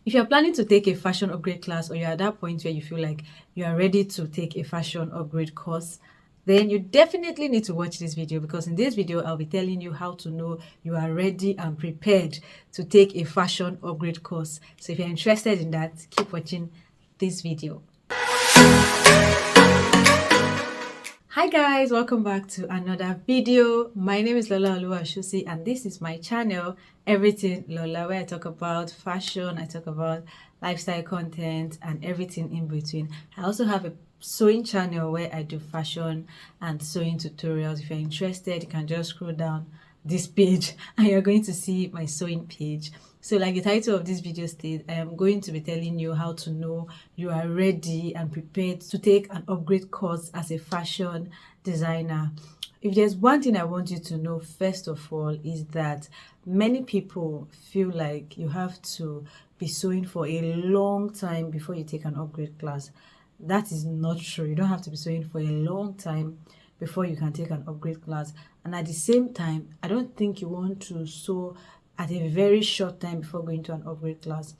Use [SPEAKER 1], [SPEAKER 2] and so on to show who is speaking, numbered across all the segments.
[SPEAKER 1] If you're planning to take a fashion upgrade class, or you're at that point where you feel like you are ready to take a fashion upgrade course, then you definitely need to watch this video, because in this video I'll be telling you how to know you are ready and prepared to take a fashion upgrade course. So if you're interested in that, keep watching this video. Hi guys, welcome back to another video. My name is Lola Oluwashusi and this is my channel, Everything Lola, where I talk about fashion, I talk about lifestyle content and everything in between. I also have a sewing channel where I do fashion and sewing tutorials. If you're interested, you can just scroll down this page and you're going to see my sewing page. So like the title of this video states, I am going to be telling you how to know you are ready and prepared to take an upgrade course as a fashion designer. If there's one thing I want you to know, first of all, is that many people feel like you have to be sewing for a long time before you take an upgrade class. That is not true. You don't have to be sewing for a long time before you can take an upgrade class. And at the same time, I don't think you want to sew at a very short time before going to an upgrade class.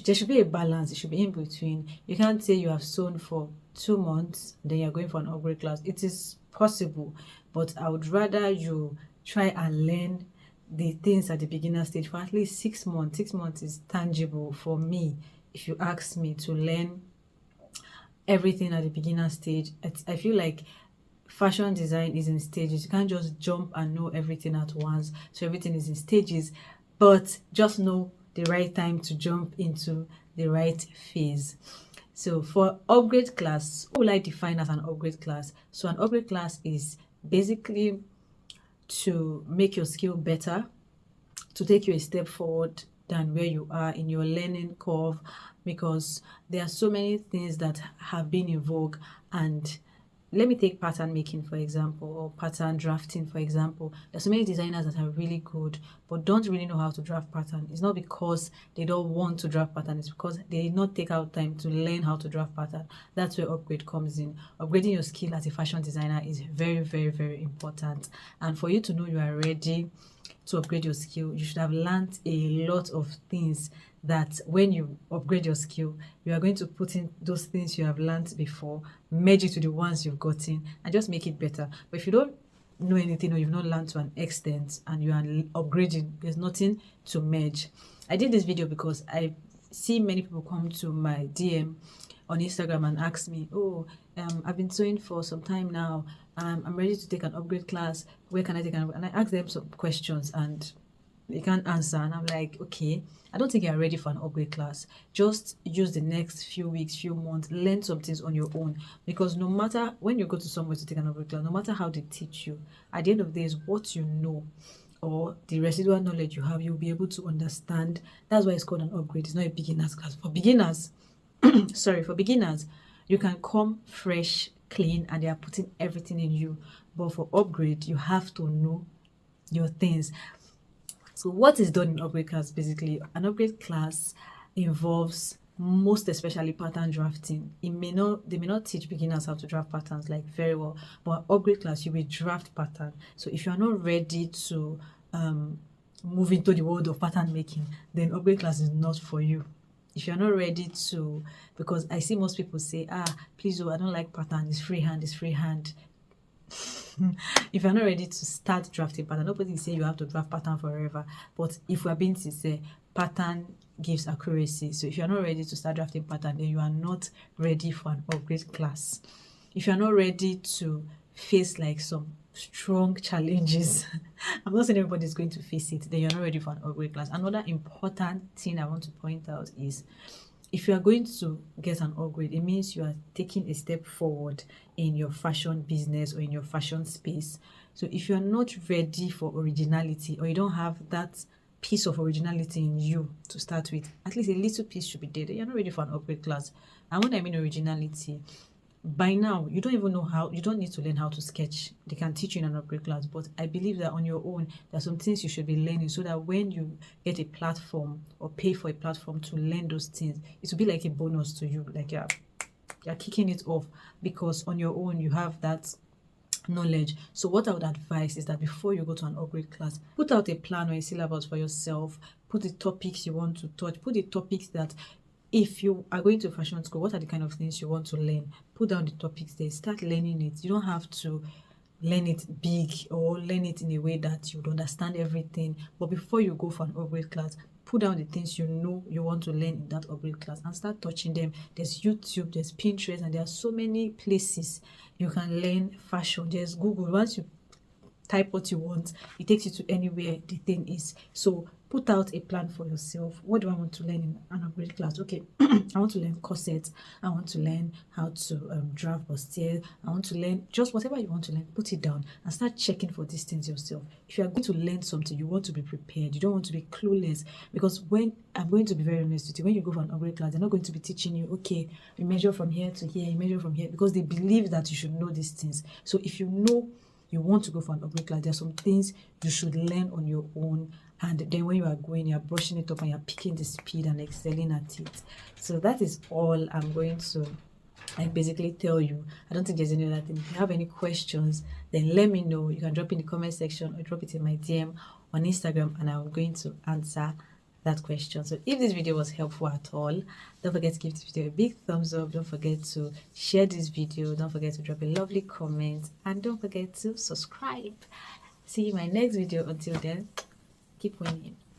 [SPEAKER 1] There should be a balance. It should be in between. You can't say you have sewn for 2 months, then you're going for an upgrade class. It is possible, but I would rather you try and learn the things at the beginner stage for at least 6 months. 6 months is tangible for me, if you ask me, to learn everything at the beginner stage. I feel like fashion design is in stages. You can't just jump and know everything at once. So everything is in stages, but just know the right time to jump into the right phase. So for upgrade class, what will I define as an upgrade class? So an upgrade class is basically to make your skill better, to take you a step forward than where you are in your learning curve, because there are so many things that have been in vogue. And let me take pattern making, for example, or pattern drafting, for example. There's so many designers that are really good, but don't really know how to draft pattern. It's not because they don't want to draft pattern. It's because they did not take out time to learn how to draft pattern. That's where upgrade comes in. Upgrading your skill as a fashion designer is very, very, very important. And for you to know you are ready to upgrade your skill, you should have learned a lot of things that when you upgrade your skill, you are going to put in those things you have learned before, merge it to the ones you've gotten, and just make it better. But if you don't know anything, or you've not learned to an extent and you are upgrading, there's nothing to merge. I did this video because I see many people come to my DM on Instagram and ask me, I've been sewing for some time now, I'm ready to take an upgrade class, where can I take an? And I ask them some questions and they can't answer, and I'm like, okay, I don't think you're ready for an upgrade class. Just use the next few weeks, few months, learn some things on your own, because no matter when you go to somewhere to take an upgrade class, no matter how they teach you, at the end of the day is what you know, or the residual knowledge you have, you'll be able to understand. That's why it's called an upgrade. It's not a beginner's class. For beginners, for beginners, you can come fresh, clean, and they are putting everything in you. But for upgrade, you have to know your things. So what is done in upgrade class? Basically, an upgrade class involves most especially pattern drafting. They may not teach beginners how to draft patterns like very well, but upgrade class you will draft pattern. So if you are not ready to move into the world of pattern making, then upgrade class is not for you. If you're not ready to, because I see most people say, please, I don't like pattern, it's freehand. If you're not ready to start drafting pattern, nobody say you have to draft pattern forever. But if we're being sincere, pattern gives accuracy. So if you're not ready to start drafting pattern, then you are not ready for an upgrade class. If you're not ready to face like some strong challenges, I'm not saying everybody's going to face it, then you're not ready for an upgrade class. Another important thing I want to point out is, if you are going to get an upgrade, it means you are taking a step forward in your fashion business or in your fashion space. So if you are not ready for originality, or you don't have that piece of originality in you to start with, at least a little piece should be there, you're not ready for an upgrade class. And when I mean originality, by now you don't even know how, you don't need to learn how to sketch. They can teach you in an upgrade class, but I believe that on your own there are some things you should be learning, so that when you get a platform or pay for a platform to learn those things, it will be like a bonus to you, like you're kicking it off, because on your own you have that knowledge. So what I would advise is that before you go to an upgrade class, put out a plan or a syllabus for yourself, put the topics you want to touch, put the topics that if you are going to fashion school, what are the kind of things you want to learn? Put down the topics there, start learning it. You don't have to learn it big or learn it in a way that you would understand everything. But before you go for an upgrade class, put down the things you know you want to learn in that upgrade class and start touching them. There's YouTube, there's Pinterest, and there are so many places you can learn fashion. There's Google. Once you type what you want, it takes you to anywhere the thing is. So put out a plan for yourself. What do I want to learn in an upgrade class? Okay, I want to learn corsets, I want to learn how to draft bustier, I want to learn just whatever you want to learn. Put it down and start checking for these things yourself. If you are going to learn something, you want to be prepared. You don't want to be clueless, because when I'm going to be very honest with you, when you go for an upgrade class, they're not going to be teaching you, okay, you measure from here to here, you measure from here, because they believe that you should know these things. So if you know you want to go for an upgrade class, there are some things you should learn on your own, and then when you are going, you're brushing it up and you're picking the speed and excelling at it. So that is all I'm going to basically tell you. I don't think there's any other thing. If you have any questions, then let me know. You can drop in the comment section or drop it in my DM on Instagram, and I'm going to answer that question. So if this video was helpful at all, don't forget to give this video a big thumbs up. Don't forget to share this video. Don't forget to drop a lovely comment, and don't forget to subscribe. See you in my next video. Until then, keep winning.